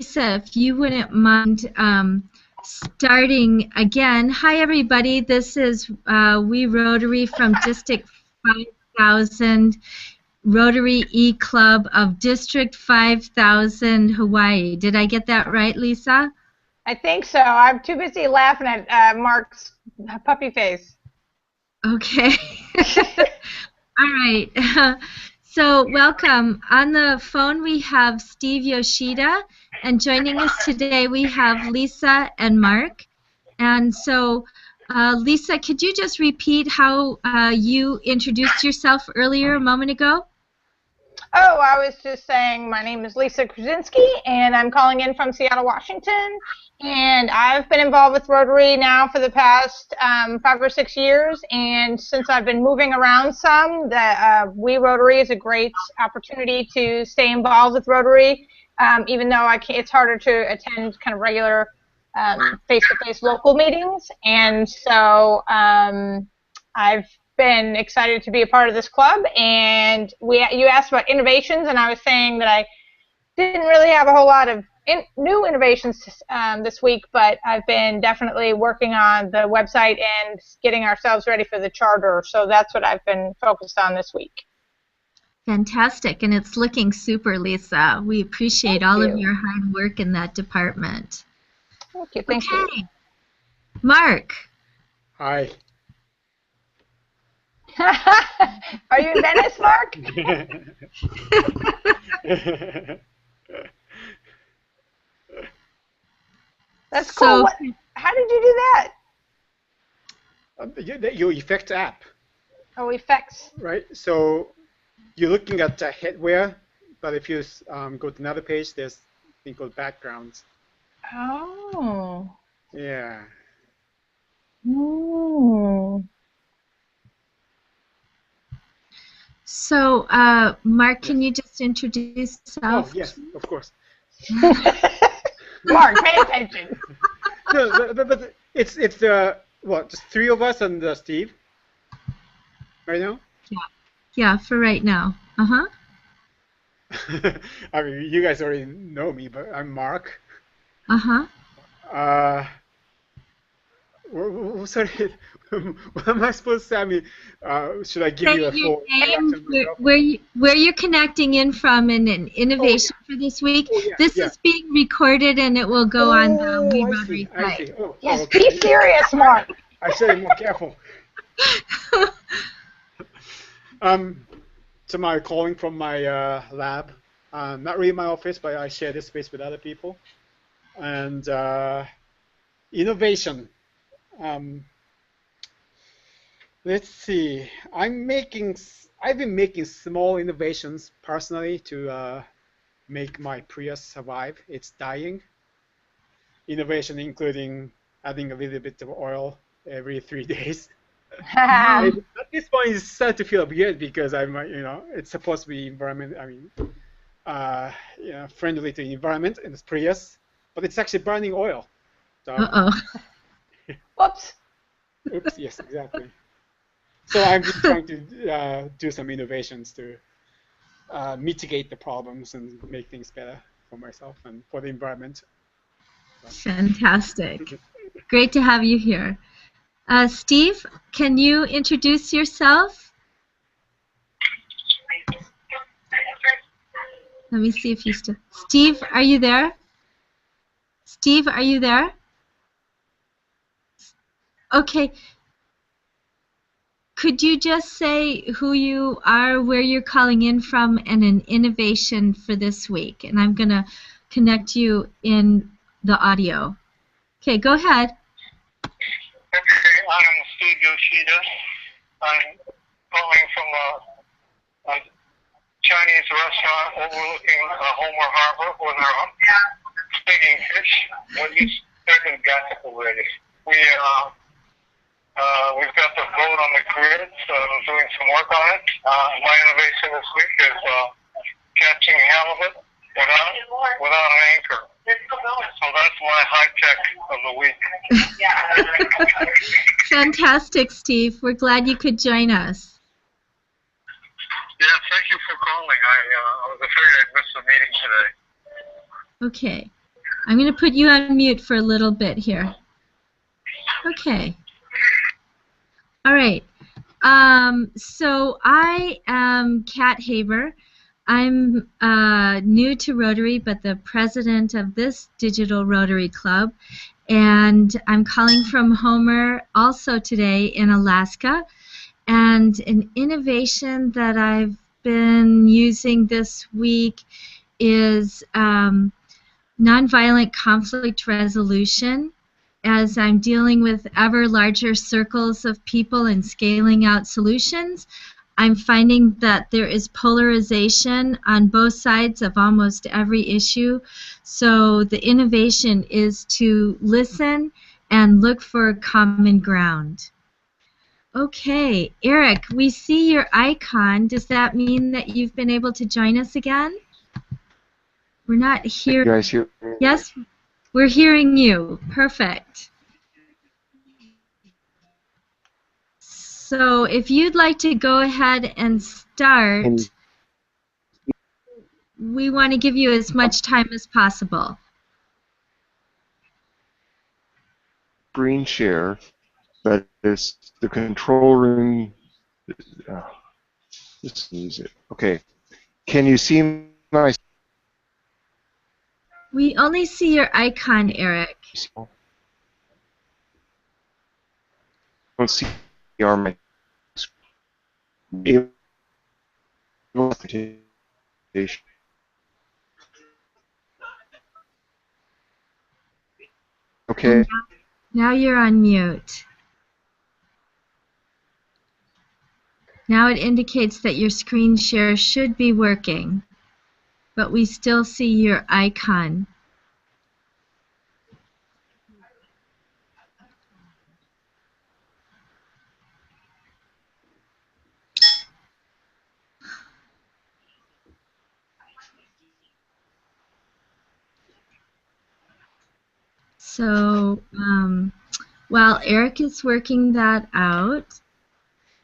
Lisa, if you wouldn't mind starting again. Hi, everybody. This is We Rotary from District 5000, Rotary E-Club of District 5000, Hawaii. Did I get that right, Lisa? I think so. I'm too busy laughing at Mark's puppy face. Okay. All right. So welcome. On the phone we have Steve Yoshida, and joining us today we have Lisa and Mark. And so Lisa, could you just repeat how you introduced yourself earlier a moment ago? Oh, I was just saying my name is Lisa Krasinski, and I'm calling in from Seattle, Washington. And I've been involved with Rotary now for the past 5 or 6 years. And since I've been moving around some, We Rotary is a great opportunity to stay involved with Rotary, even though it's harder to attend kind of regular face-to-face local meetings. And so I've been excited to be a part of this club. And you asked about innovations, and I was saying that I didn't really have a whole lot of new innovations this week, but I've been definitely working on the website and getting ourselves ready for the charter. So that's what I've been focused on this week. Fantastic, and it's looking super, Lisa. We appreciate all of your hard work in that department. Thank you. Thank you. Mark. Hi. Are you in Venice, Mark? That's cool. So, how did you do that? Your effects app. Oh, effects. Right. So you're looking at headwear, but if you go to another page, there's a thing called backgrounds. Oh. Yeah. Hmm. So, Mark, can you just introduce yourself? Oh, yes, of course. Mark, pay attention. No, but it's what, just 3 of us and Steve right now? Yeah, for right now. Uh-huh. I mean, you guys already know me, but I'm Mark. Uh-huh. Sorry, what am I supposed to say? I mean, should I give you a full name, where you're connecting in from, and an innovation for this week? Oh, yeah, this is being recorded, and it will go on the We Rotary site. I see. Yes, okay. be serious, Mark. I should be more careful. So I'm calling from my lab. Not really my office, but I share this space with other people. And innovation. Let's see. I've been making small innovations personally to make my Prius survive. It's dying. Innovation including adding a little bit of oil every 3 days. At this point, it's starting to feel weird because it's supposed to be friendly to the environment in this Prius, but it's actually burning oil. So, Whoops. Oops. Yes, exactly. So I'm just trying to do some innovations to mitigate the problems and make things better for myself and for the environment. Fantastic. Great to have you here. Steve, can you introduce yourself? Let me see if he's still. Steve, are you there? Steve, are you there? Okay. Could you just say who you are, where you're calling in from, and an innovation for this week? And I'm going to connect you in the audio. Okay, go ahead. Okay, I'm Steve Yoshida. I'm calling from a Chinese restaurant overlooking Homer Harbor with our stinging fish. When you second got it already. We've got the boat on the grid, so I'm doing some work on it. My innovation this week is catching halibut without an anchor. So that's my high tech of the week. Fantastic, Steve. We're glad you could join us. Yeah, thank you for calling. I was afraid I'd miss the meeting today. Okay. I'm going to put you on mute for a little bit here. Okay. All right. So I am Kat Haber. I'm new to Rotary, but the president of this digital Rotary Club. And I'm calling from Homer also today in Alaska. And an innovation that I've been using this week is nonviolent conflict resolution. As I'm dealing with ever larger circles of people and scaling out solutions, I'm finding that there is polarization on both sides of almost every issue. So the innovation is to listen and look for common ground. Okay, Erik, we see your icon. Does that mean that you've been able to join us again? We're not here. You guys hear? Yes, we're hearing you. Perfect. So if you'd like to go ahead and start, we want to give you as much time as possible. Screen share, but it's the control room. Let's use it. Okay. Can you see my? We only see your icon, Erik. Don't see my okay. Now you're on mute. Now it indicates that your screen share should be working, but we still see your icon. So while Erik is working that out,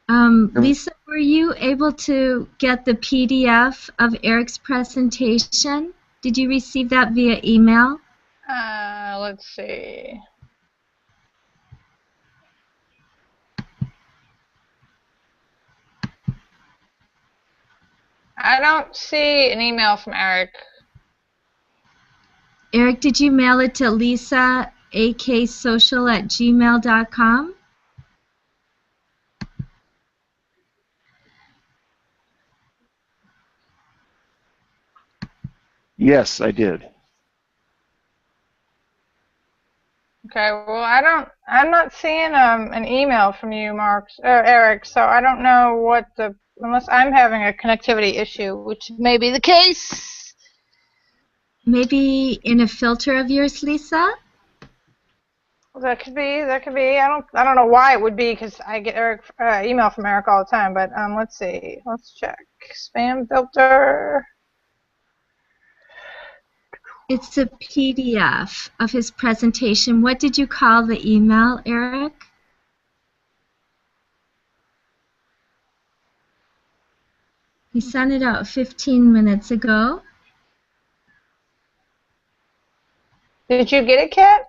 Lisa, were you able to get the PDF of Erik's presentation? Did you receive that via email? Let's see. I don't see an email from Erik. Erik, did you mail it to Lisa, aksocial@gmail.com? Yes, I did. Okay, well, I'm not seeing an email from you, Erik, so I don't know what unless I'm having a connectivity issue, which may be the case. Maybe in a filter of yours, Lisa? That could be. I don't know why it would be, because I get email from Erik all the time. But let's see. Let's check spam filter. It's a PDF of his presentation. What did you call the email, Erik? He sent it out 15 minutes ago. Did you get it, Kat?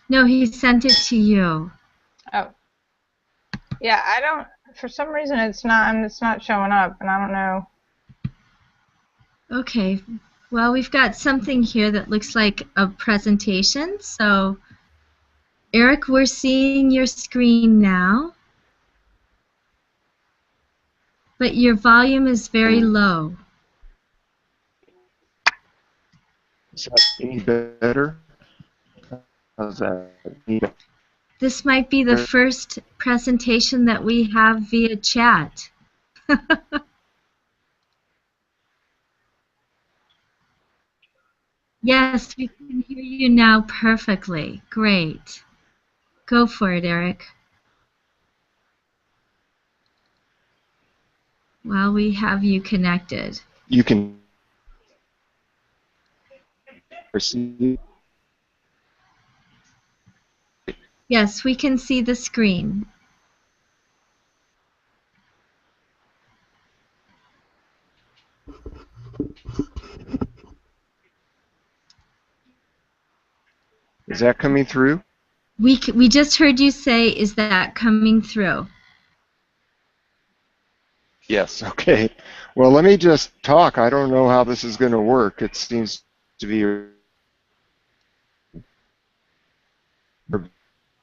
No, he sent it to you. Oh. Yeah, I don't. For some reason, it's not showing up, and I don't know. Okay. Well, we've got something here that looks like a presentation. So, Erik, we're seeing your screen now, but your volume is very low. Is that any better? How's that? This might be the first presentation that we have via chat. Yes, we can hear you now perfectly. Great. Go for it, Erik. While we have you connected. You can see. Yes, we can see the screen. Is that coming through? We just heard you say, is that coming through? Yes, okay. Well, let me just talk. I don't know how this is going to work. It seems to be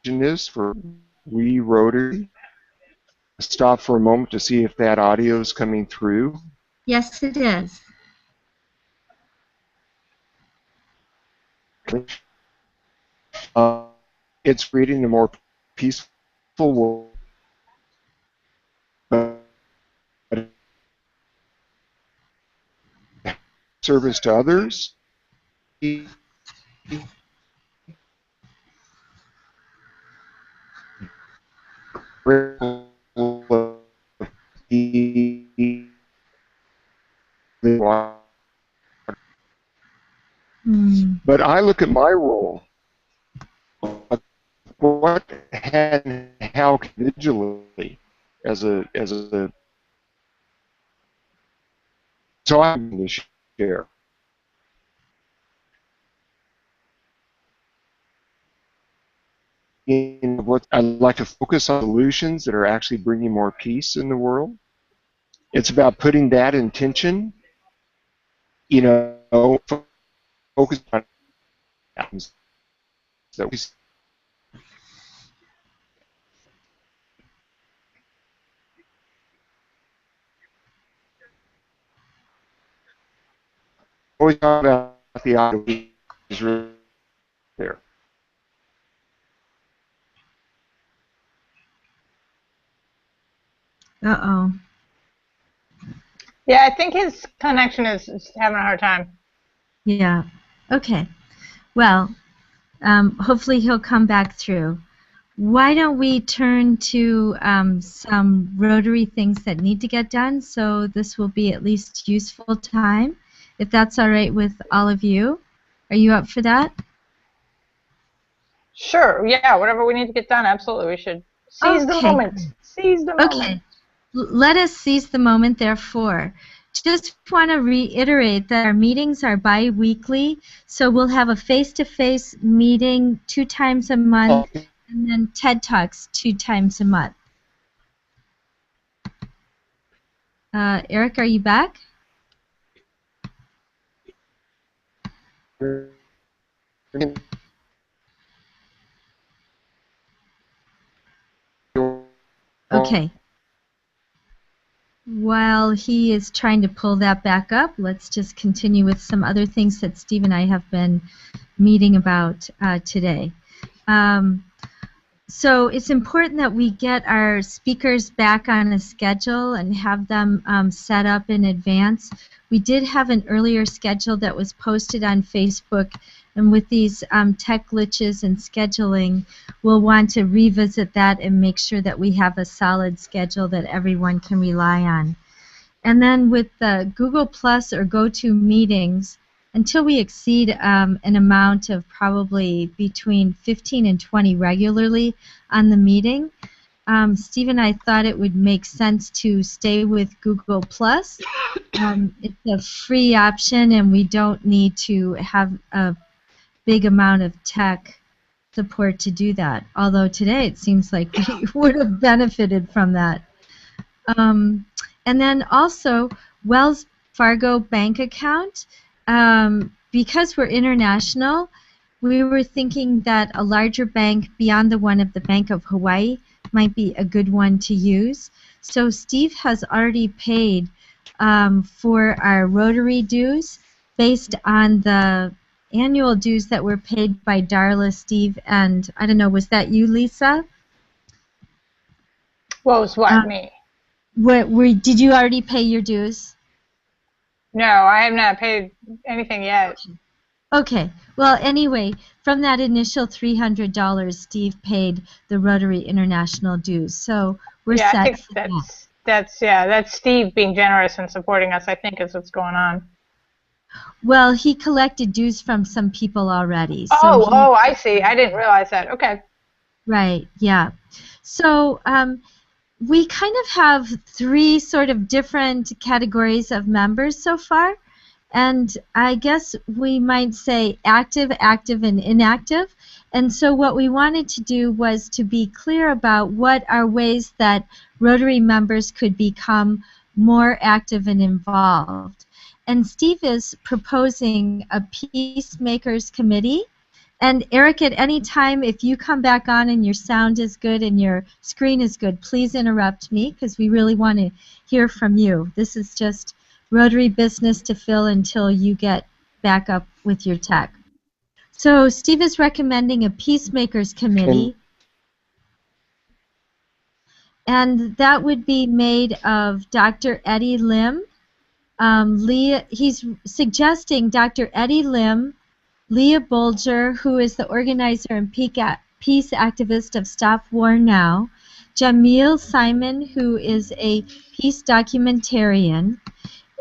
is for we Rotary. Stop for a moment to see if that audio is coming through. Yes, it is. It's creating a more peaceful world. Service to others. But I look at my role. What and how individually as a so I'm going to share. What I'd like to focus on solutions that are actually bringing more peace in the world. It's about putting that intention, you know, focus on that we always talk about the audio is really there. Uh-oh. Yeah, I think his connection is having a hard time. Yeah. Okay. Well, hopefully he'll come back through. Why don't we turn to some Rotary things that need to get done, so this will be at least useful time, if that's all right with all of you. Are you up for that? Sure, yeah, whatever we need to get done, absolutely. We should seize the moment. Seize the moment. Okay. Let us seize the moment, therefore. Just want to reiterate that our meetings are bi-weekly, so we'll have a face-to-face meeting 2 times a month, and then TED Talks 2 times a month. Erik, are you back? Okay. While he is trying to pull that back up, let's just continue with some other things that Steve and I have been meeting about today. So it's important that we get our speakers back on a schedule and have them set up in advance. We did have an earlier schedule that was posted on Facebook, and with these tech glitches and scheduling, we'll want to revisit that and make sure that we have a solid schedule that everyone can rely on. And then with the Google Plus or GoToMeetings, until we exceed an amount of probably between 15 and 20 regularly on the meeting, Steve and I thought it would make sense to stay with Google Plus. It's a free option, and we don't need to have a big amount of tech support to do that. Although today it seems like we would have benefited from that. And then also Wells Fargo bank account. Because we're international, we were thinking that a larger bank beyond the one of the Bank of Hawaii might be a good one to use. So Steve has already paid for our Rotary dues based on the annual dues that were paid by Darla, Steve, and I don't know, was that you, Lisa? What was what, me? Did you already pay your dues? No, I have not paid anything yet. Okay. Well, anyway, from that initial $300, Steve paid the Rotary International dues. So we're set. I think that's Steve being generous and supporting us, I think, is what's going on. Well, he collected dues from some people already. So I see. I didn't realize that. Okay. Right. Yeah. So we kind of have 3 sort of different categories of members so far. And I guess we might say active, active, and inactive. And so what we wanted to do was to be clear about what are ways that Rotary members could become more active and involved. And Steve is proposing a Peacemakers Committee. And Eric, at any time, if you come back on and your sound is good and your screen is good, please interrupt me because we really want to hear from you. This is just Rotary business to fill until you get back up with your tech. So Steve is recommending a Peacemakers Committee, and that would be made of Dr. Eddie Lim. He's suggesting Dr. Eddie Lim, Leah Bolger, who is the organizer and peace activist of Stop War Now, Jamil Simon, who is a peace documentarian,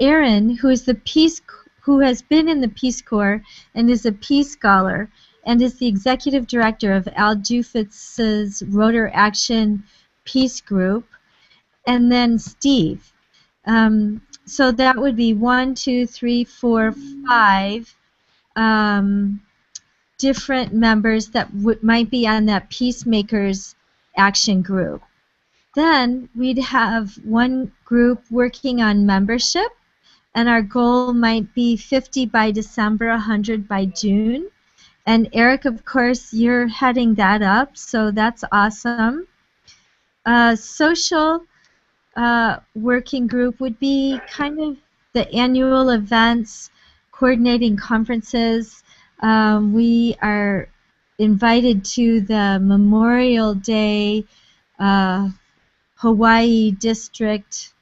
Aaron, who has been in the Peace Corps and is a peace scholar and is the executive director of Al Jufitz's Rotary Action Peace Group, and then Steve. So that would be 1, 2, 3, 4, 5 different members that might be on that Peacemakers Action Group. Then we'd have one group working on membership, and our goal might be 50 by December, 100 by June. And Eric, of course, you're heading that up, so that's awesome. Social working group would be kind of the annual events, coordinating conferences. We are invited to the Memorial Day Hawaii District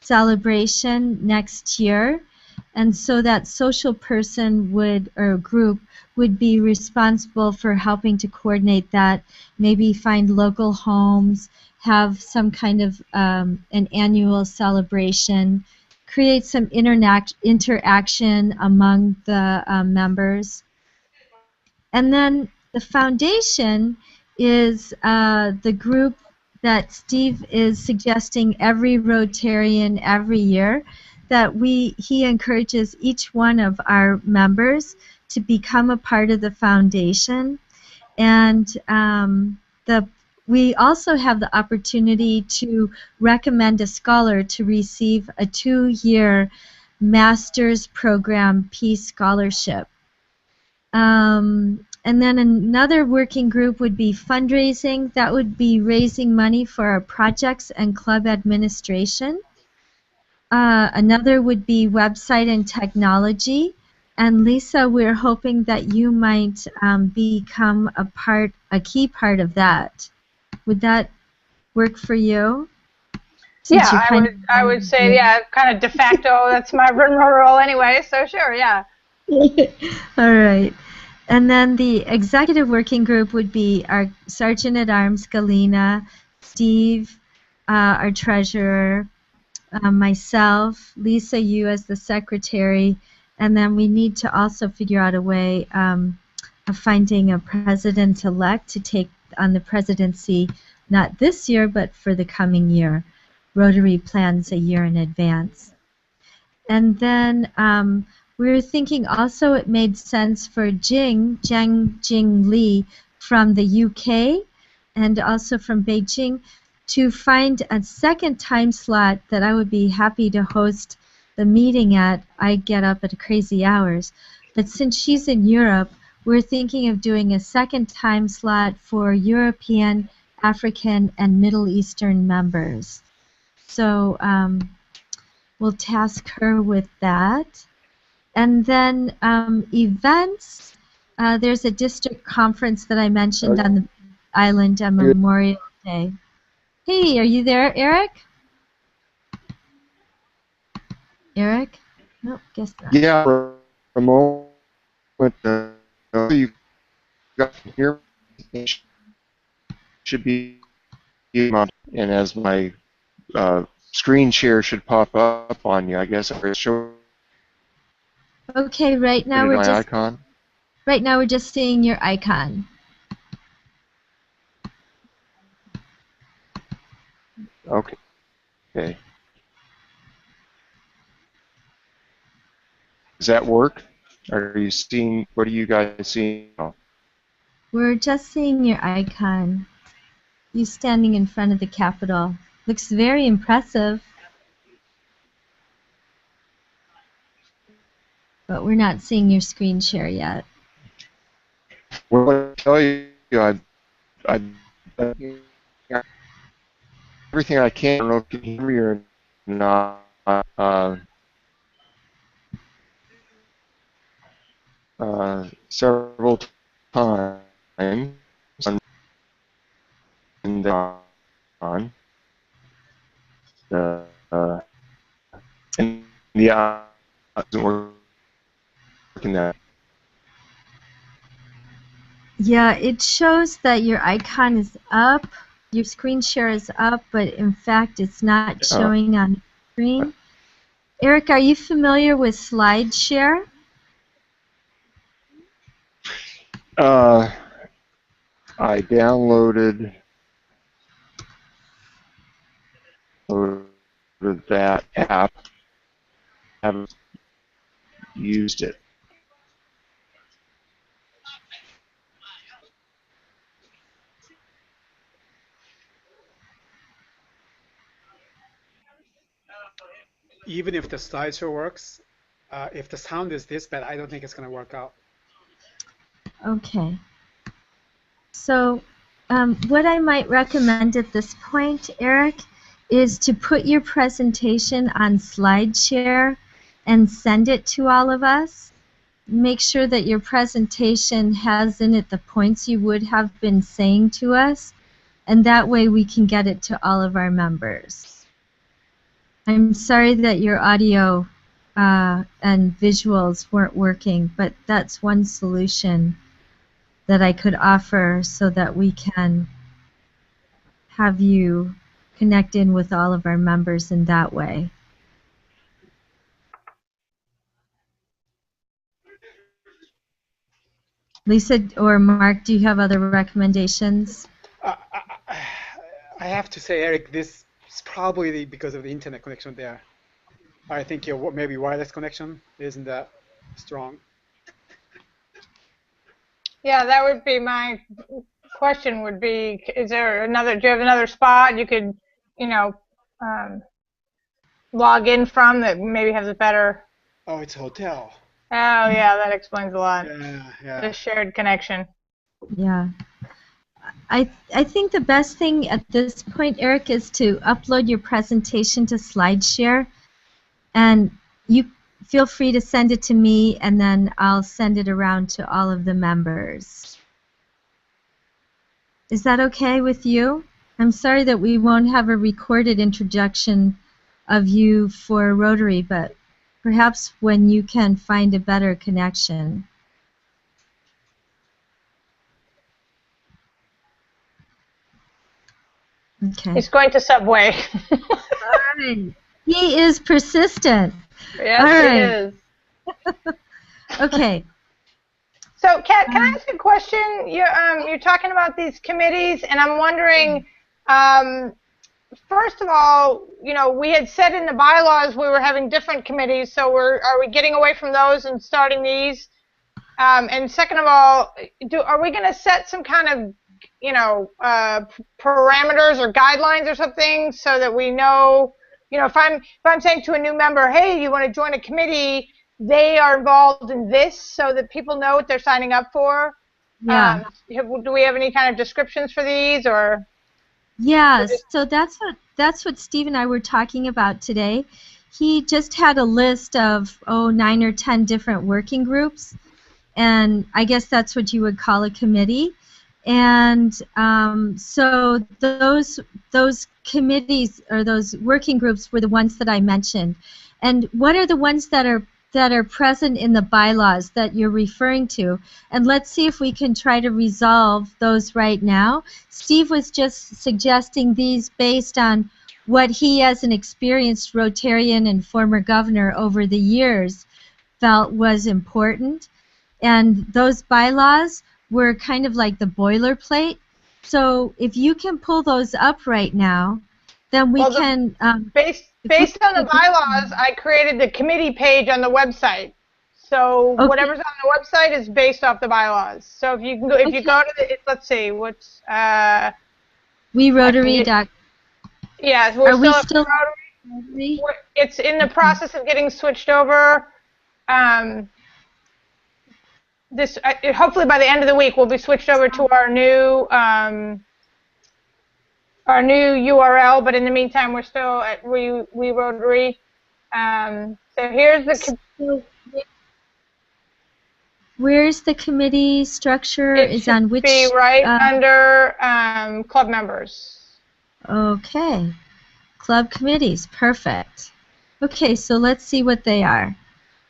celebration next year, and so that social person or group would be responsible for helping to coordinate that, maybe find local homes, have some kind of an annual celebration, create some interaction among the members. And then the foundation is the group that Steve is suggesting every Rotarian every year, that he encourages each one of our members to become a part of the foundation. And we also have the opportunity to recommend a scholar to receive a 2-year master's program peace scholarship. And then another working group would be fundraising. That would be raising money for our projects and club administration. Another would be website and technology. And Lisa, we're hoping that you might become a key part of that. Would that work for you? Yeah, I would say, yeah, kind of de facto. That's my role anyway. So sure, yeah. All right. And then the executive working group would be our Sergeant at Arms, Galena, Steve, our treasurer, myself, Lisa, you as the secretary, and then we need to also figure out a way of finding a president-elect to take on the presidency, not this year, but for the coming year. Rotary plans a year in advance. And then we're thinking also it made sense for Jing Li from the UK and also from Beijing to find a second time slot that I would be happy to host the meeting at. I get up at crazy hours. But since she's in Europe, we're thinking of doing a second time slot for European, African, and Middle Eastern members. So we'll task her with that. And then events, there's a district conference that I mentioned on the island on Memorial Day. Hey, are you there, Eric? Eric? No, guess not. Yeah, for a moment, you got here should be, and as my screen share should pop up on you, I guess I show. Okay, right now we're just seeing your icon. Okay. Okay. Does that work? Are you seeing? What are you guys seeing? We're just seeing your icon. You standing in front of the Capitol. Looks very impressive. But we're not seeing your screen share yet. Well, I tell you, I everything I can. I don't know if you can hear me or not. Several times and on the and the doesn't work in that. Yeah, it shows that your icon is up, your screen share is up, but in fact it's not showing on the screen. Erik, are you familiar with SlideShare? I downloaded that app. Haven't used it. Even if the slideshow works, if the sound is this bad, I don't think it's going to work out. Okay. So what I might recommend at this point, Erik, is to put your presentation on SlideShare and send it to all of us. Make sure that your presentation has in it the points you would have been saying to us, and that way we can get it to all of our members. I'm sorry that your audio and visuals weren't working, but that's one solution that I could offer so that we can have you connect in with all of our members in that way. Lisa or Mark, do you have other recommendations? I have to say, Erik, this is probably because of the internet connection there. I think your maybe wireless connection isn't that strong. Yeah, that would be my question. Would be, is there another? Do you have another spot you could, log in from that maybe has a better? Oh, it's a hotel. Oh, yeah, that explains a lot. Yeah. The shared connection. Yeah. I think the best thing at this point, Erik, is to upload your presentation to SlideShare, and you feel free to send it to me, and then I'll send it around to all of the members. Is that okay with you? I'm sorry that we won't have a recorded introduction of you for Rotary, but perhaps when you can find a better connection. Okay. He's going to Subway. All right. He is persistent. Yes, all right. He is. Okay. So, Kat, can I ask a question? You're talking about these committees, and I'm wondering, first of all, we had said in the bylaws we were having different committees, so are we getting away from those and starting these? And second of all, are we going to set some kind of parameters or guidelines or something so that we know, if I'm saying to a new member, hey, you want to join a committee, they are involved in this so that people know what they're signing up for? Yeah. Do we have any kind of descriptions for these, or? Yeah, so that's what Steve and I were talking about today. He just had a list of 9 or 10 different working groups, and I guess that's what you would call a committee. And so those committees or those working groups were the ones that I mentioned. And what are the ones that are present in the bylaws that you're referring to? And let's see if we can try to resolve those right now. Steve was just suggesting these based on what he, as an experienced Rotarian and former governor over the years, felt was important. And those bylaws were kind of like the boilerplate. So if you can pull those up right now, then we can... Based on the bylaws, I created the committee page on the website. So Okay. whatever's on the website is based off the bylaws. So if you can go, if you go to the, let's see, what's WeRotary. yeah, we're Are we still at still Rotary. It's in the process of getting switched over. This hopefully by the end of the week we'll be switched over to our new URL. But in the meantime, we're still at We Rotary. So here's the. Where's the committee structure? It is should on which? Be right under club members. Okay. Club committees. Perfect. Okay, so let's see what they are.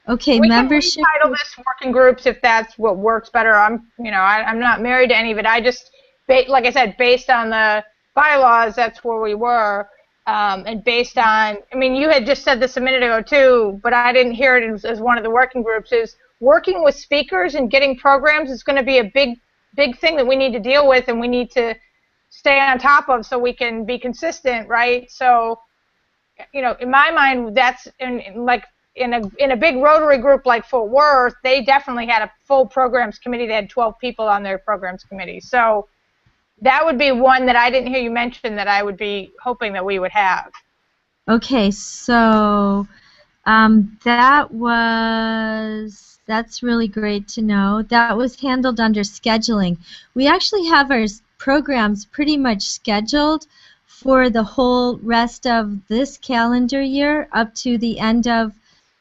Okay, we membership. We can retitle this working groups if that's what works better. I'm not married to any of it. I just, like I said, based on the bylaws, that's where we were. And based on, I mean, you had just said this a minute ago too, but I didn't hear it as one of the working groups, is working with speakers and getting programs is going to be a big thing that we need to deal with and we need to stay on top of so we can be consistent, right? So, in my mind, that's in a big Rotary group like Fort Worth, they definitely had a full programs committee. They had 12 people on their programs committee. So that would be one that I didn't hear you mention that I would be hoping that we would have. Okay, so that's really great to know. That was handled under scheduling. We actually have our programs pretty much scheduled for the whole rest of this calendar year up to the end of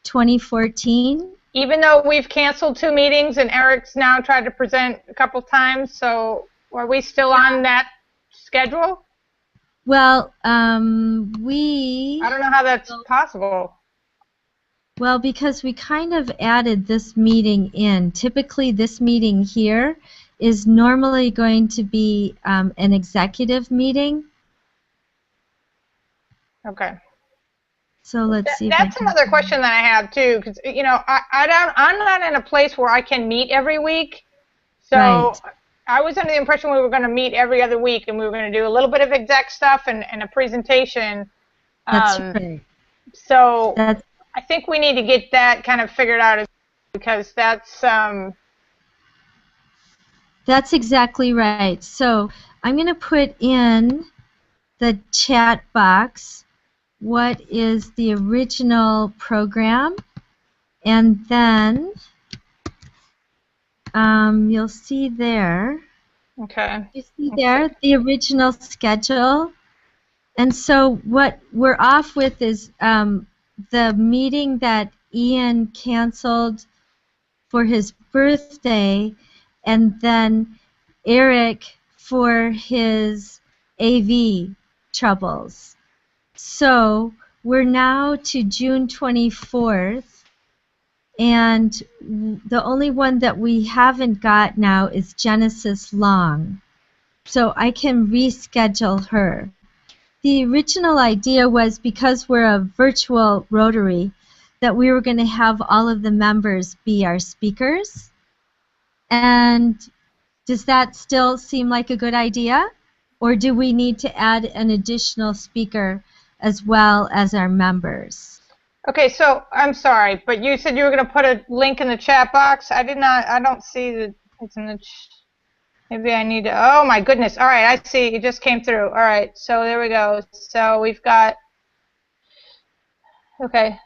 2014. Even though we've canceled 2 meetings and Eric's now tried to present a couple times, so are we still on that schedule? Well, I don't know how that's possible. Well, because we kind of added this meeting in. Typically, this meeting here is normally going to be an executive meeting. Okay. So let's see. That's another question that I have too, because I'm not in a place where I can meet every week. So right. I was under the impression we were going to meet every other week, and we were going to do a little bit of exec stuff and a presentation. That's right. So I think we need to get that kind of figured out, because that's exactly right. So I'm going to put in the chat box what is the original program, and then you'll see there. Okay. You see there the original schedule. And so what we're off with is the meeting that Ian canceled for his birthday, and then Erik for his AV troubles. So we're now to June 24th, and the only one that we haven't got now is Genesis Long. So I can reschedule her. The original idea was, because we're a virtual Rotary, that we were going to have all of the members be our speakers. And does that still seem like a good idea? Or do we need to add an additional speaker as well as our members? Okay, so I'm sorry, but you said you were going to put a link in the chat box. I don't see that it's in the maybe I need to, oh my goodness. All right, I see, it just came through. All right, so there we go. So we've got, okay.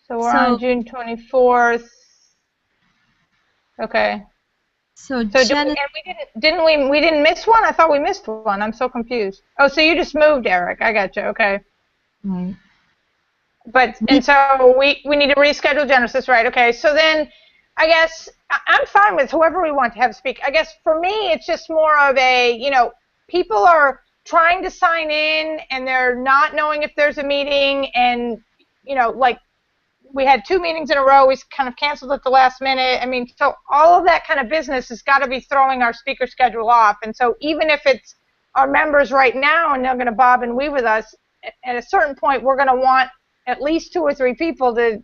So we're on June 24th. Okay. So we didn't miss one? I thought we missed one. I'm so confused. Oh, so you just moved, Erik. I got you. Okay. Right. And so we need to reschedule Genesis, right? Okay. So then I guess I'm fine with whoever we want to have speak. I guess for me it's just more of a, people are trying to sign in and they're not knowing if there's a meeting, and like we had 2 meetings in a row. We kind of canceled at the last minute. I mean, so all of that kind of business has got to be throwing our speaker schedule off. And so even if it's our members right now and they're going to bob and weave with us, at a certain point we're going to want at least 2 or 3 people to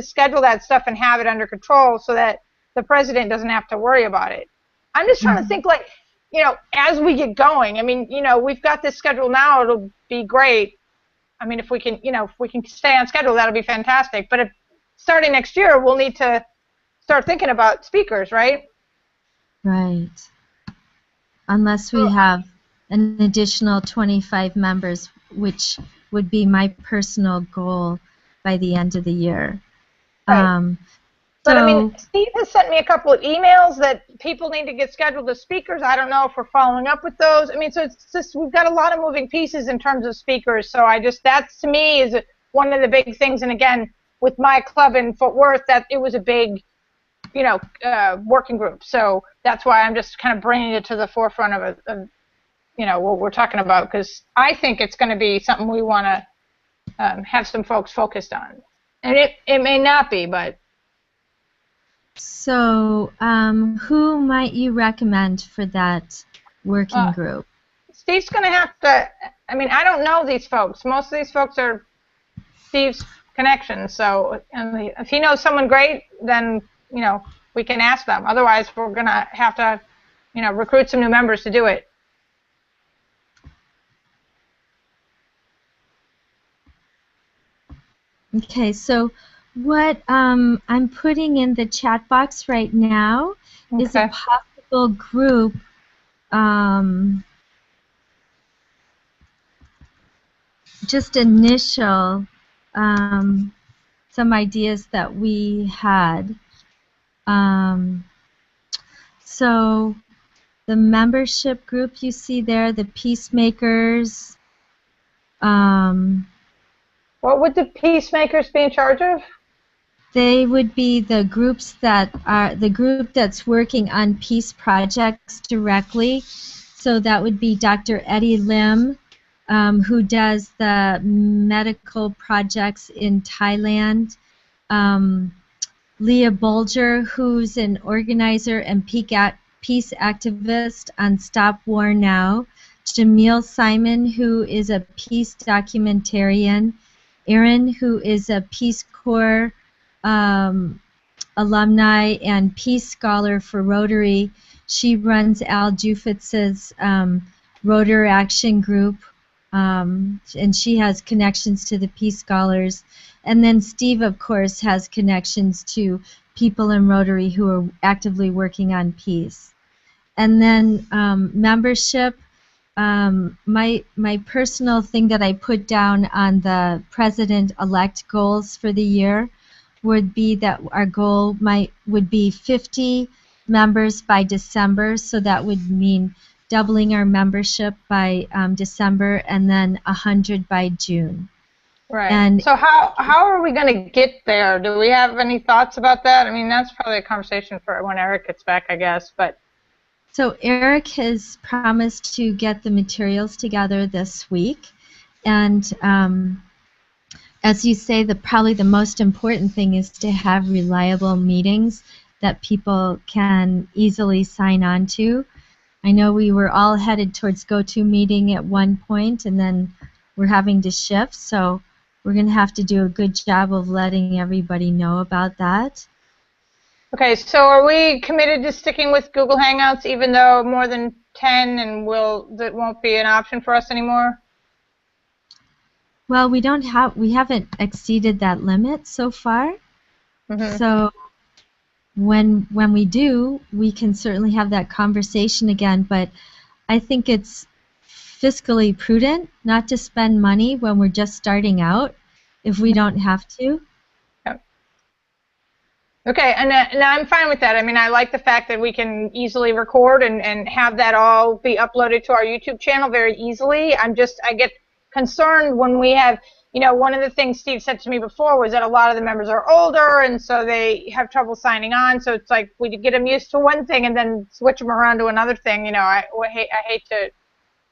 schedule that stuff and have it under control so that the president doesn't have to worry about it. I'm just trying to think, like, as we get going. I mean, we've got this schedule now. It'll be great. I mean, if we can stay on schedule, that'll be fantastic. But if starting next year, we'll need to start thinking about speakers, right? Right. Unless we have an additional 25 members, which would be my personal goal by the end of the year. Right. But I mean, Steve has sent me a couple of emails that people need to get scheduled as speakers. I don't know if we're following up with those. I mean, so it's just, we've got a lot of moving pieces in terms of speakers. So that's to me is one of the big things. And again, with my club in Fort Worth, that it was a big, working group. So that's why I'm just kind of bringing it to the forefront of what we're talking about, because I think it's going to be something we want to have some folks focused on. And it may not be, but. So, who might you recommend for that working group? Steve's going to have to, I mean, I don't know these folks. Most of these folks are Steve's connections. So if he knows someone great, then, we can ask them. Otherwise, we're going to have to, recruit some new members to do it. Okay, so what I'm putting in the chat box right now is a possible group. Just initial some ideas that we had. So the membership group you see there, the peacemakers. What would the peacemakers be in charge of? They would be the groups that are the group that's working on peace projects directly. So that would be Dr. Eddie Lim, who does the medical projects in Thailand. Leah Bolger, who's an organizer and peace activist on Stop War Now. Jamil Simon, who is a peace documentarian. Erin, who is a Peace Corps alumni and peace scholar for Rotary. She runs Al Jufitz's Rotary Action Group, and she has connections to the Peace Scholars. And then Steve, of course, has connections to people in Rotary who are actively working on peace. And then membership. My personal thing that I put down on the president-elect goals for the year would be that our goal would be 50 members by December, so that would mean doubling our membership by December, and then 100 by June. Right. And so how are we going to get there? Do we have any thoughts about that? I mean, that's probably a conversation for when Erik gets back, I guess. But so Erik has promised to get the materials together this week, and as you say, probably the most important thing is to have reliable meetings that people can easily sign on to. I know we were all headed towards GoToMeeting at one point, and then we're having to shift, so we're going to have to do a good job of letting everybody know about that. Okay, so are we committed to sticking with Google Hangouts even though more than 10 and that won't be an option for us anymore? Well, we haven't exceeded that limit so far. Mm-hmm. So when we do, we can certainly have that conversation again, but I think it's fiscally prudent not to spend money when we're just starting out if we don't have to. Okay, and I'm fine with that. I mean, I like the fact that we can easily record and have that all be uploaded to our YouTube channel very easily. I get concerned when we have, one of the things Steve said to me before was that a lot of the members are older, and so they have trouble signing on. So it's like we get them used to one thing and then switch them around to another thing. I hate to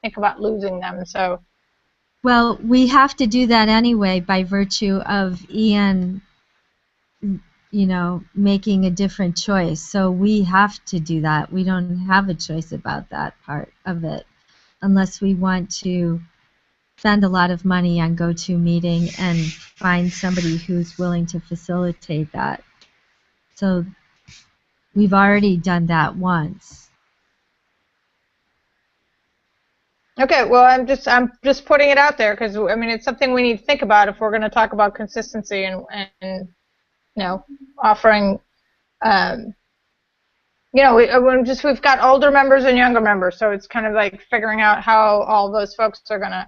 think about losing them. So. Well, we have to do that anyway by virtue of Ian making a different choice. So we have to do that. We don't have a choice about that part of it unless we want to spend a lot of money on GoToMeeting and find somebody who's willing to facilitate that. So we've already done that once. Okay, well, I'm just putting it out there because I mean it's something we need to think about if we're going to talk about consistency and offering, we've got older members and younger members, so it's kind of like figuring out how all those folks are going to,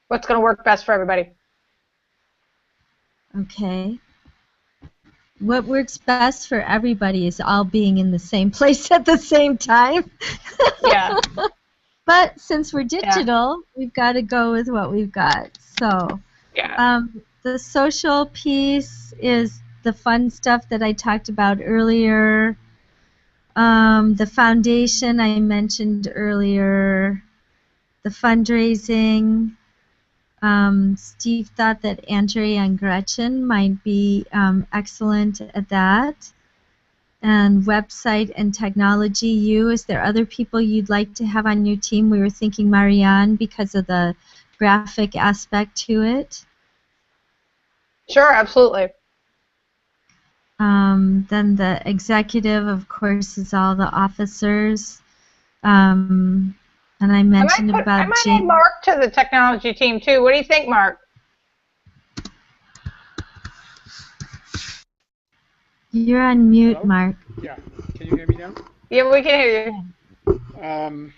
what's going to work best for everybody. Okay. What works best for everybody is all being in the same place at the same time. Yeah. But since we're digital, we've got to go with what we've got. So the social piece is the fun stuff that I talked about earlier. The foundation I mentioned earlier. The fundraising. Steve thought that Andrea and Gretchen might be excellent at that. And website and technology. Is there other people you'd like to have on your team? We were thinking Marianne because of the graphic aspect to it. Sure, absolutely. Then the executive, of course, is all the officers. And I mentioned I about might add Mark to the technology team too. What do you think, Mark? You're on mute, Hello? Mark. Yeah. Can you hear me now? Yeah, we can hear you. Would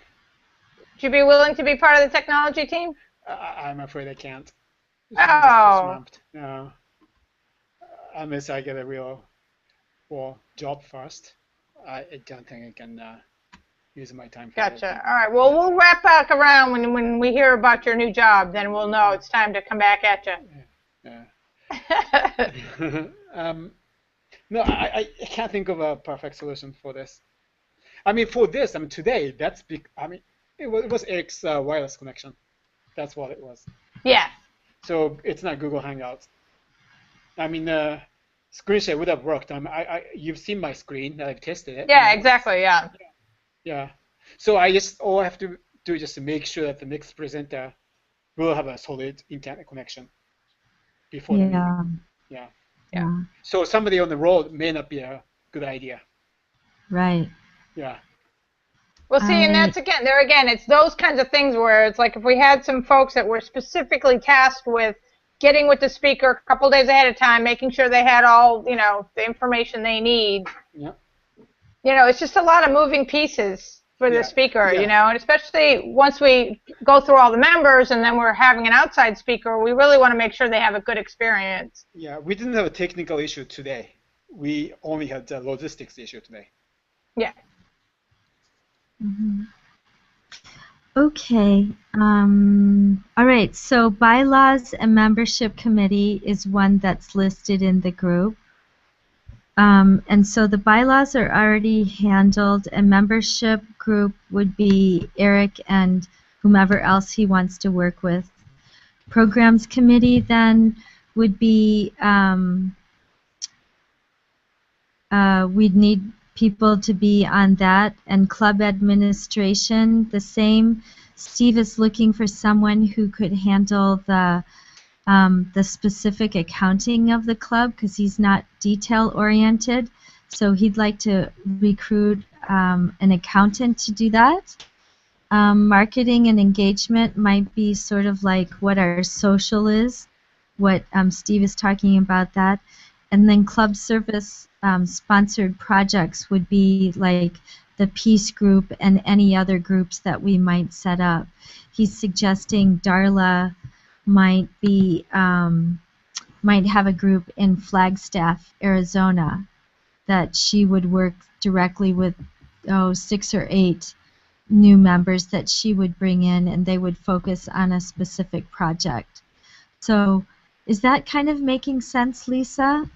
you be willing to be part of the technology team? I'm afraid I can't. Oh. No. Unless I get a real job first, I don't think I can use my time for Gotcha. All right. Well, we'll wrap back around when we hear about your new job. Then we'll know it's time to come back at you. Yeah. No, I can't think of a perfect solution for this. I mean, for this, today, that's big. It was Erik's wireless connection. That's what it was. Yeah. So it's not Google Hangouts. Screen share would have worked. You've seen my screen. I've tested it. Yeah, exactly. Yeah. Yeah. So all I have to do is just to make sure that the next presenter will have a solid internet connection before the meeting. Yeah. So somebody on the road may not be a good idea. Right. Yeah. Well, see, and that's again, it's those kinds of things where it's like if we had some folks that were specifically tasked with getting with the speaker a couple days ahead of time, making sure they had all, the information they need. Yeah. It's just a lot of moving pieces for the speaker, and especially once we go through all the members and then we're having an outside speaker, we really want to make sure they have a good experience. Yeah, we didn't have a technical issue today. We only had a logistics issue today. Yeah. Mm-hmm. Okay. All right. So bylaws and membership committee is one that's listed in the group. And so the bylaws are already handled. A membership group would be Erik and whomever else he wants to work with. Programs committee then would be, we'd need people to be on that, and club administration the same. Steve is looking for someone who could handle the specific accounting of the club because he's not detail oriented, so he'd like to recruit an accountant to do that. Marketing and engagement might be sort of like what our social is, what Steve is talking about that. And then club service sponsored projects would be like the peace group and any other groups that we might set up. He's suggesting Darla might have a group in Flagstaff, Arizona, that she would work directly with 6 or 8 new members that she would bring in, and they would focus on a specific project. So is that kind of making sense, Lisa?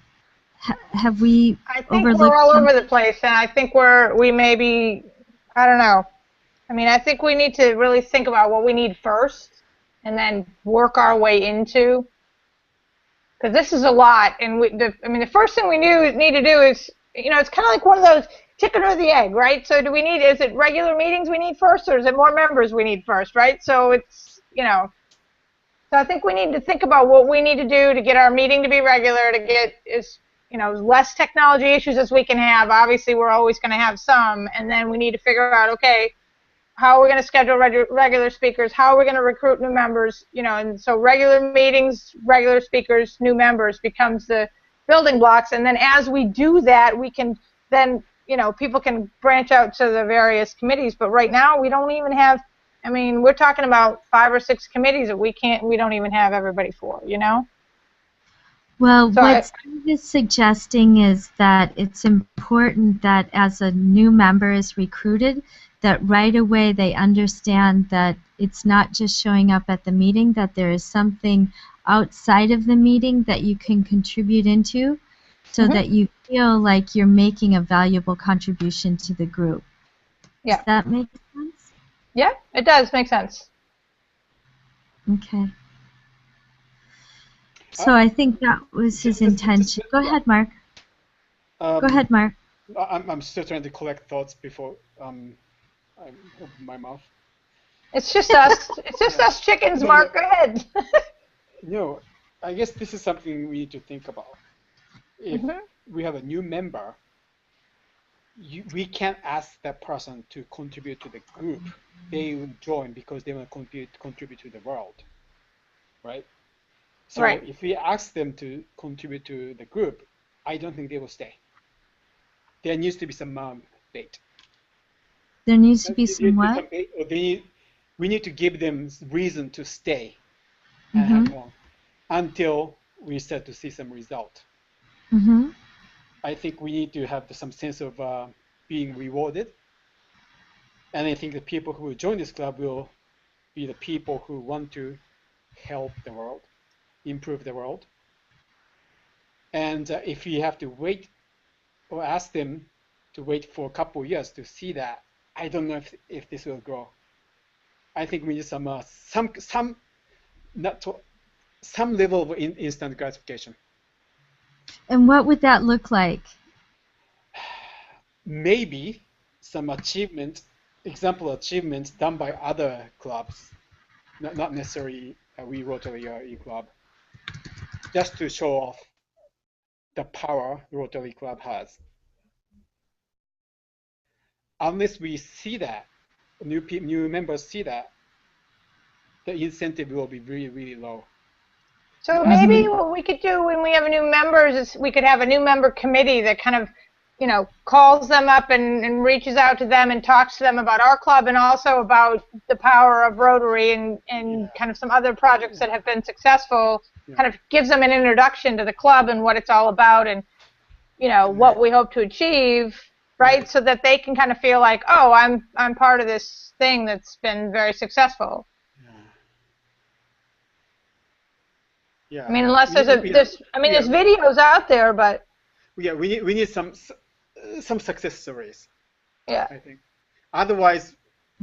Have we I think we're all over the place, and I think we may be, I don't know. I think we need to really think about what we need first and then work our way into, because this is a lot. And the first thing we need to do is, it's kind of like one of those chicken or the egg, right? So is it regular meetings we need first, or is it more members we need first, right? So it's, so I think we need to think about what we need to do to get our meeting to be regular, to get as less technology issues as we can have. Obviously, we're always going to have some, and then we need to figure out, okay, how are we going to schedule regular speakers? How are we going to recruit new members? You know, and so regular meetings, regular speakers, new members becomes the building blocks. And then as we do that, we can then, you know, people can branch out to the various committees. But right now, we don't even have. I mean, we're talking about 5 or 6 committees that we don't even have everybody for. You know. Well, So what Steve is suggesting is that it's important that as a new member is recruited, that right away they understand that it's not just showing up at the meeting, that there is something outside of the meeting that you can contribute into so that you feel like you're making a valuable contribution to the group. Yeah. Does that make sense? Yeah, it does make sense. Okay. So I think that was his intention. Go ahead, Mark. Go ahead, Mark. I'm still trying to collect thoughts before I open my mouth. It's just us. It's just us chickens, Mark. Go ahead. No, I guess this is something we need to think about. If we have a new member, we can't ask that person to contribute to the group. They will join because they want to contribute to the world, right? So if we ask them to contribute to the group, I don't think they will stay. There needs to be some bait. There needs to be some what? We need to give them reason to stay and hang on until we start to see some result. I think we need to have some sense of being rewarded. And I think the people who will join this club will be the people who want to help the world, improve the world. And if we have to wait or ask them to wait for a couple of years to see that, I don't know if this will grow. I think we need some level of instant gratification. And what would that look like? Maybe some example achievements done by other clubs, not necessarily we Rotary or E-Club, just to show off the power Rotary Club has. Unless we see that, new members see that, the incentive will be really, really low. So maybe what we could do when we have new members is we could have a new member committee that kind of, you know, calls them up and reaches out to them and talks to them about our club and also about the power of Rotary and kind of some other projects that have been successful, kind of gives them an introduction to the club and what it's all about and, you know, what we hope to achieve, right? So that they can kind of feel like, oh, I'm part of this thing that's been very successful. Yeah. I mean, unless there's there's videos out there, but yeah, we need some success stories. Yeah. I think. Otherwise,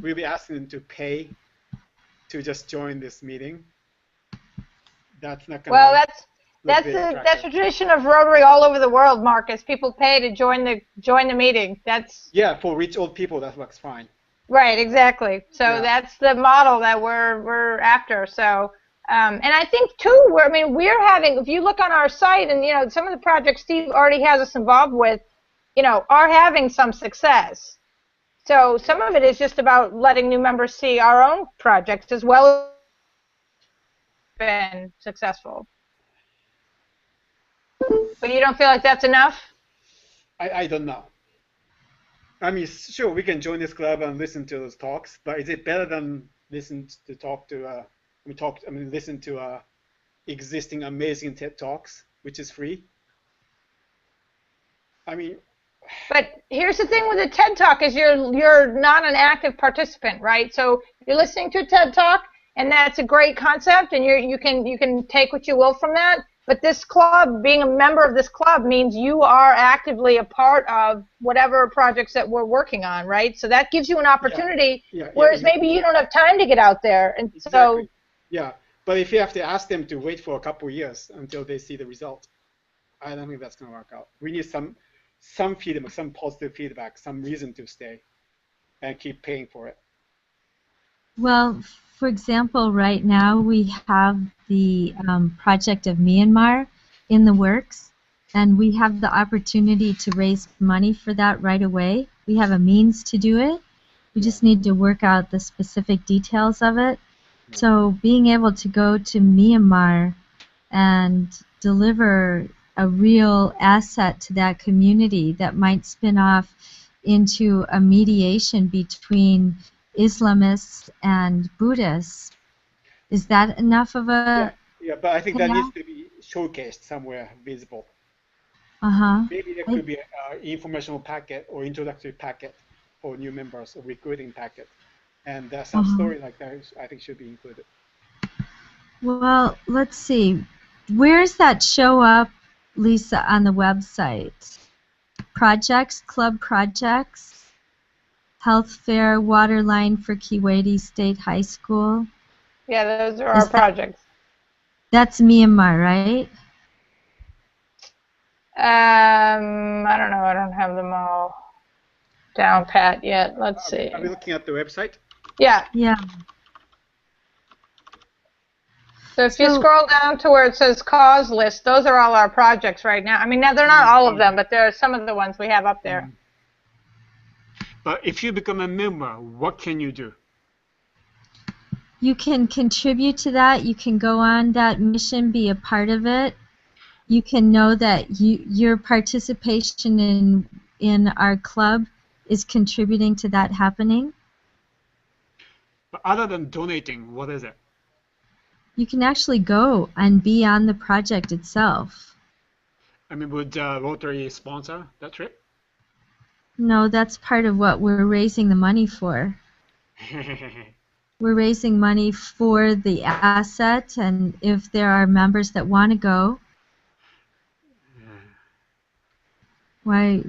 we'll be asking them to pay to just join this meeting. That's not gonna. Well, that's the tradition of Rotary all over the world, Marcus. People pay to join the meeting. That's for rich old people that works fine. Right, exactly. So that's the model that we're after. So. And I think too, we're having. If you look on our site, and you know, some of the projects Steve already has us involved with, you know, are having some success. So some of it is just about letting new members see our own projects as well as been successful. But you don't feel like that's enough? I don't know. I mean, sure, we can join this club and listen to those talks, but is it better than listen to existing amazing TED Talks, which is free? I mean. But here's the thing with a TED Talk is you're not an active participant, right? So you're listening to a TED Talk, and that's a great concept, and you can take what you will from that. But this club, being a member of this club, means you are actively a part of whatever projects that we're working on, right? So that gives you an opportunity, whereas maybe you don't have time to get out there, and so. Yeah, but if you have to ask them to wait for a couple of years until they see the result, I don't think that's going to work out. We need some feedback, some positive feedback, some reason to stay and keep paying for it. Well, for example, right now we have the project of Myanmar in the works, and we have the opportunity to raise money for that right away. We have a means to do it, We just need to work out the specific details of it. So being able to go to Myanmar and deliver a real asset to that community that might spin off into a mediation between Islamists and Buddhists, is that enough of a... Yeah, but I think that needs to be showcased somewhere visible. Maybe there could be an informational packet or introductory packet for new members, a recruiting packet. And some story like that, I think, should be included. Well, let's see. Where's that show up, Lisa, on the website? Projects, club projects, health fair, water line for Kiwati State High School. Yeah, those are our projects. That's Myanmar, right? I don't know. I don't have them all down pat yet. Let's see. Are we looking at the website? Yeah. Yeah. So if you scroll down to where it says cause list, those are all our projects right now. I mean, now they're not all of them, but there are some of the ones we have up there. But if you become a member, what can you do? You can contribute to that. You can go on that mission, be a part of it. You can know that your participation in our club is contributing to that happening. But other than donating, what is it? You can actually go and be on the project itself. I mean, would Rotary sponsor that trip? No, that's part of what we're raising the money for. We're raising money for the asset, and if there are members that want to go, why?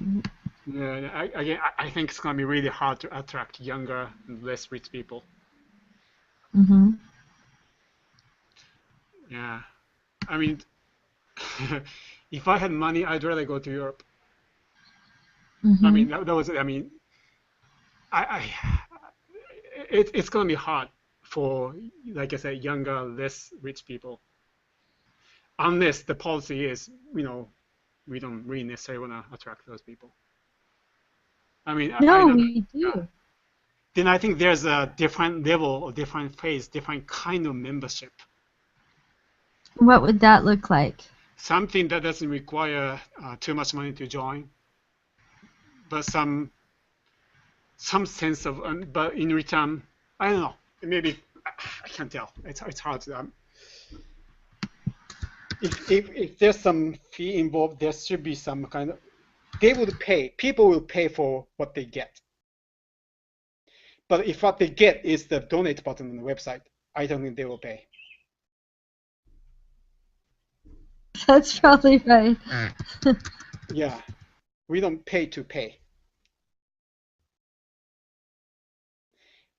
Yeah, I think it's going to be really hard to attract younger, less rich people. Yeah, I mean, if I had money, I'd rather go to Europe. I mean, that was. I mean, it's going to be hard for, like I said, younger, less rich people. Unless the policy is, we don't really necessarily want to attract those people. I mean, no, we do. Then I think there's a different level, a different phase, different kind of membership. What would that look like? Something that doesn't require too much money to join, but some sense of, but in return, I don't know. Maybe I can't tell. It's hard to. If there's some fee involved, there should be some kind of. They would pay. People will pay for what they get. But if what they get is the donate button on the website, I don't think they will pay. That's probably right. Yeah, we don't pay to pay.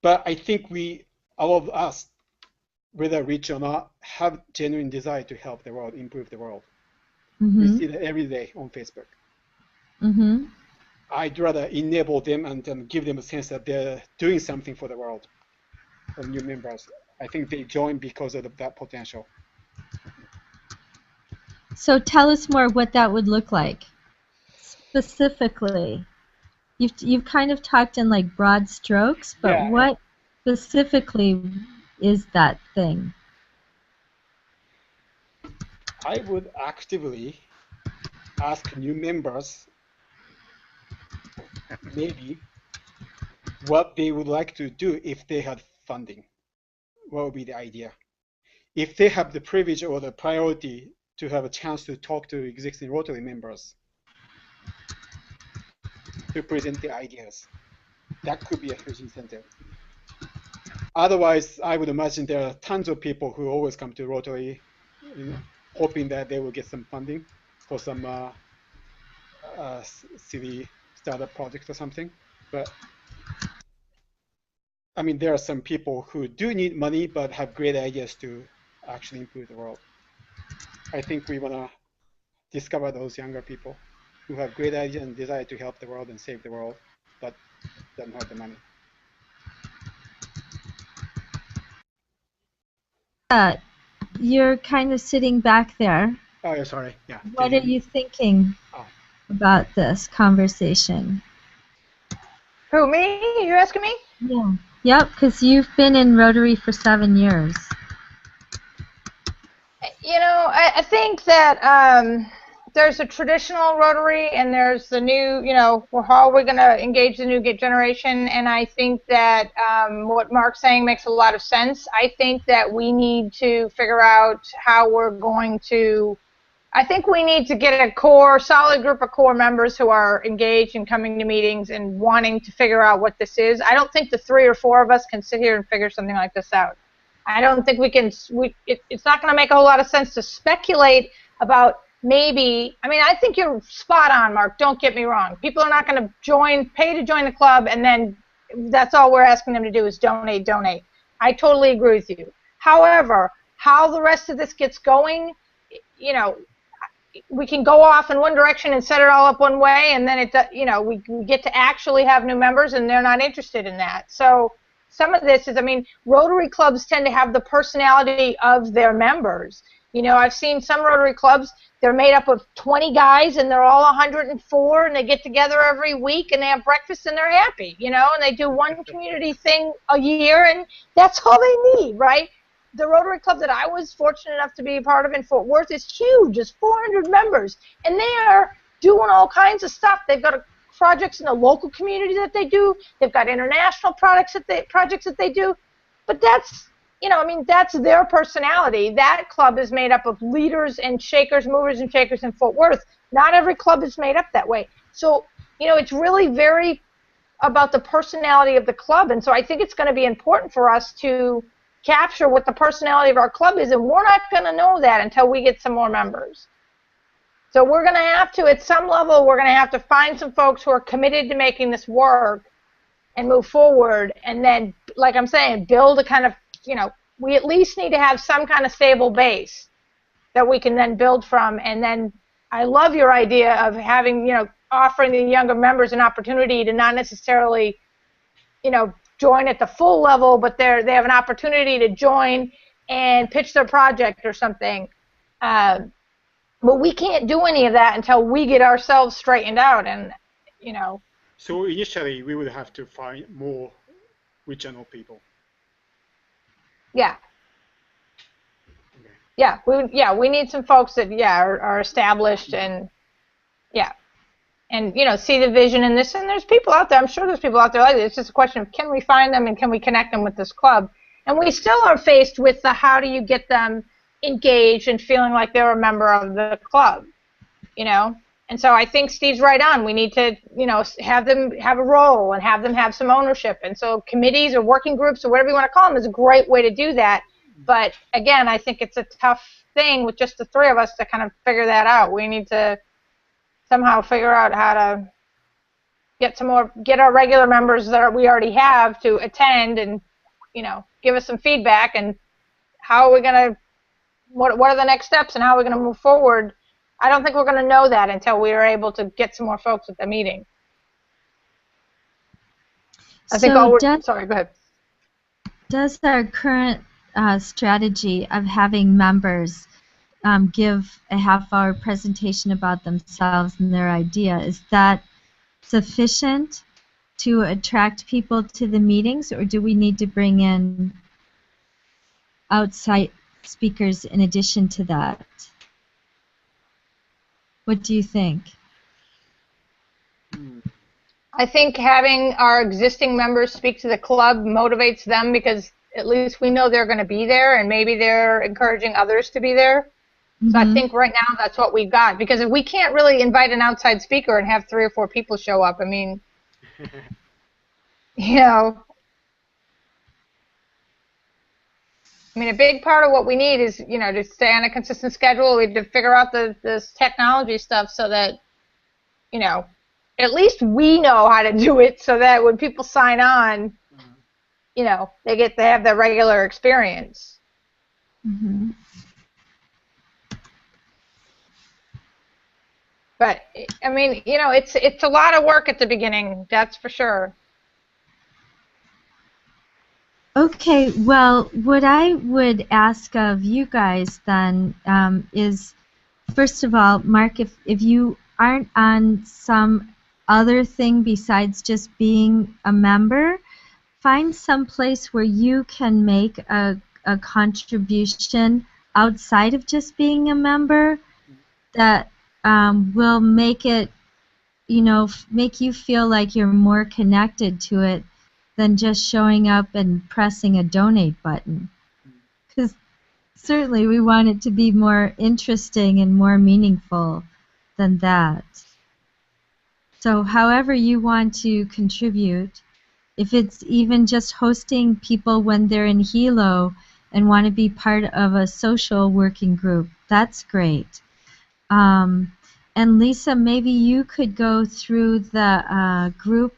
But I think all of us, whether rich or not, have genuine desire to help the world, improve the world. We see that every day on Facebook. I'd rather enable them and give them a sense that they're doing something for the world. For new members, I think they join because of that potential. So tell us more what that would look like, specifically. You've kind of talked in like broad strokes, but what specifically is that thing? I would actively ask new members maybe what they would like to do if they had funding. What would be the idea? If they have the privilege or the priority to have a chance to talk to existing Rotary members to present the ideas, that could be a huge incentive. Otherwise, I would imagine there are tons of people who always come to Rotary hoping that they will get some funding for some silly startup project or something. But I mean, there are some people who do need money but have great ideas to actually improve the world. I think we want to discover those younger people who have great ideas and desire to help the world and save the world, but don't have the money. You're kind of sitting back there. Oh, yeah, sorry. Yeah. What are you thinking about this conversation? Who, me? You asking me? Yeah. Yep, because you've been in Rotary for 7 years. You know, I think that there's a traditional Rotary and there's the new, you know, how are we going to engage the new generation? And I think that what Mark's saying makes a lot of sense. I think that we need to figure out how we're going to, I think we need to get a solid group of core members who are engaged in coming to meetings and wanting to figure out what this is. I don't think the 3 or 4 of us can sit here and figure something like this out. I don't think we can, it's not going to make a whole lot of sense to speculate about maybe, I mean, I think you're spot on, Mark, don't get me wrong. People are not going to pay to join the club, and then that's all we're asking them to do is donate. I totally agree with you. However, how the rest of this gets going, you know, we can go off in one direction and set it all up one way, and then we get to actually have new members, and they're not interested in that. So some of this is, I mean, Rotary clubs tend to have the personality of their members. You know, I've seen some Rotary clubs, they're made up of 20 guys, and they're all 104, and they get together every week, and they have breakfast, and they're happy, you know, and they do one community thing a year, and that's all they need, right? The Rotary Club that I was fortunate enough to be a part of in Fort Worth is huge. It's 400 members, and they are doing all kinds of stuff. They've got projects in the local community that they do. They've got international projects that they do. But that's, you know, I mean, that's their personality. That club is made up of leaders and movers and shakers in Fort Worth. Not every club is made up that way. So, you know, it's really very about the personality of the club, and so I think it's going to be important for us to capture what the personality of our club is, and we're not going to know that until we get some more members. So we're going to have to, at some level, we're going to have to find some folks who are committed to making this work and move forward, and then, like I'm saying, build a kind of, you know, we at least need to have some kind of stable base that we can then build from. And then I love your idea of having, you know, offering the younger members an opportunity to not necessarily, you know, join at the full level, but they have an opportunity to join and pitch their project or something. But we can't do any of that until we get ourselves straightened out, and, you know. So initially, we would have to find more regional people. Yeah. Okay. Yeah, we need some folks that, are established and, and, you know, see the vision in this. And there's people out there, I'm sure there's people out there like this. It's just a question of, can we find them and can we connect them with this club? And we still are faced with the, how do you get them engaged and feeling like they're a member of the club, you know? And so I think Steve's right on. We need to, you know, have them have a role and have them have some ownership. And so committees or working groups or whatever you want to call them is a great way to do that. But again, I think it's a tough thing with just the 3 of us to kind of figure that out. We need to somehow figure out how to get our regular members that we already have to attend and, you know, give us some feedback, and how are we going to, what are the next steps and how are we going to move forward. I don't think we're going to know that until we are able to get some more folks at the meeting. Sorry, go ahead. Does our current strategy of having members give a half-hour presentation about themselves and their idea, is that sufficient to attract people to the meetings, or do we need to bring in outside speakers in addition to that? What do you think? I think having our existing members speak to the club motivates them, because at least we know they're going to be there, and maybe they're encouraging others to be there. Mm-hmm. So I think right now that's what we've got, because if we can't really invite an outside speaker and have 3 or 4 people show up, I mean, you know, I mean, a big part of what we need is, you know, to stay on a consistent schedule. We have to figure out this technology stuff so that, you know, at least we know how to do it, so that when people sign on, you know, they have their regular experience. Mm-hmm. But I mean, you know, it's a lot of work at the beginning, that's for sure. Okay, well, what I would ask of you guys then is, first of all, Mark, if you aren't on some other thing besides just being a member, find some place where you can make a contribution outside of just being a member that will make it, make you feel like you're more connected to it than just showing up and pressing a donate button. Because certainly we want it to be more interesting and more meaningful than that. So however you want to contribute, if it's even just hosting people when they're in Hilo and want to be part of a social working group, that's great. And Lisa, maybe you could go through the group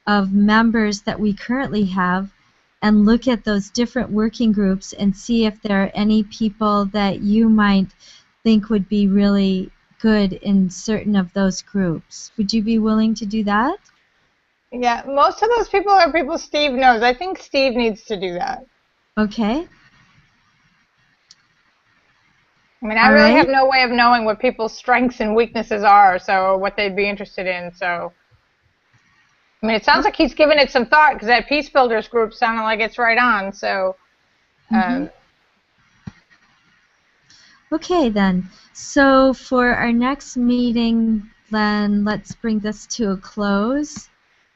of members that we currently have and look at those different working groups and see if there are any people that you might think would be really good in certain of those groups. Would you be willing to do that? Yeah, most of those people are people Steve knows. I think Steve needs to do that. Okay. I mean, I really have no way of knowing what people's strengths and weaknesses are, so what they'd be interested in. So, I mean, it sounds like he's given it some thought, because that Peace Builders group sounded like it's right on. So, Okay, then. So for our next meeting, then let's bring this to a close.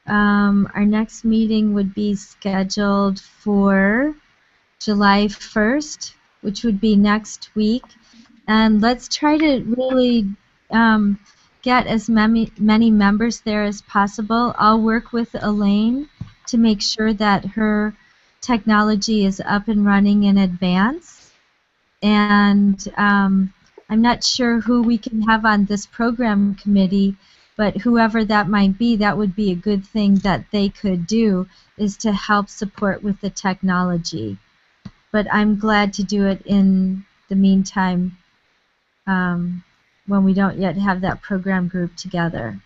Our next meeting would be scheduled for July 1st, which would be next week. And let's try to really get as many members there as possible. I'll work with Elaine to make sure that her technology is up and running in advance. And I'm not sure who we can have on this program committee, but whoever that might be, that would be a good thing that they could do, is to help support with the technology. But I'm glad to do it in the meantime when we don't yet have that program group together.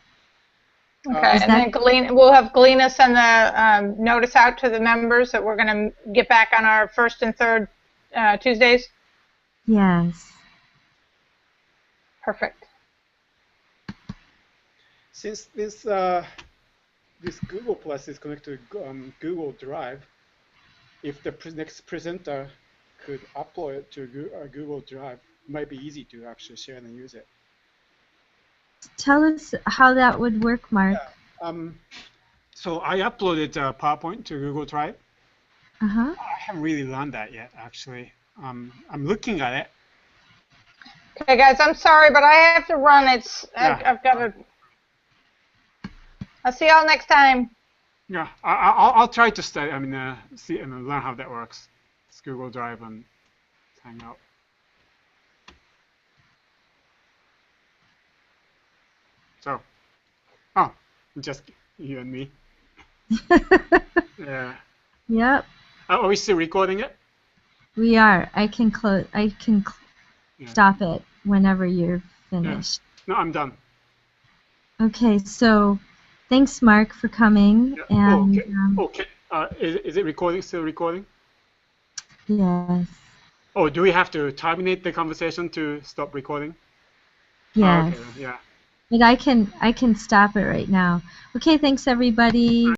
Okay, and then we'll have Galena send the notice out to the members that we're going to get back on our first and third Tuesdays? Yes. Perfect. Since this Google Plus is connected to Google Drive, if the next presenter could upload it to Google Drive, it might be easy to actually share and use it. Tell us how that would work, Mark. Yeah. So I uploaded PowerPoint to Google Drive. I haven't really learned that yet, actually. I'm looking at it. Okay, guys, I'm sorry, but I have to run. I've got to. I'll see y'all next time. Yeah, I'll try to study. I mean, see and learn how that works. It's Google Drive and Hangout. So, just you and me. Yeah. Yep. Are we still recording it? We are. I can close. Stop it whenever you're finished. Yeah. No, I'm done. Okay. So, thanks, Mark, for coming. Yeah. And okay. Is it recording? Still recording? Yes. Oh, do we have to terminate the conversation to stop recording? Yes. Okay. Yeah. But I can stop it right now. Okay. Thanks, everybody.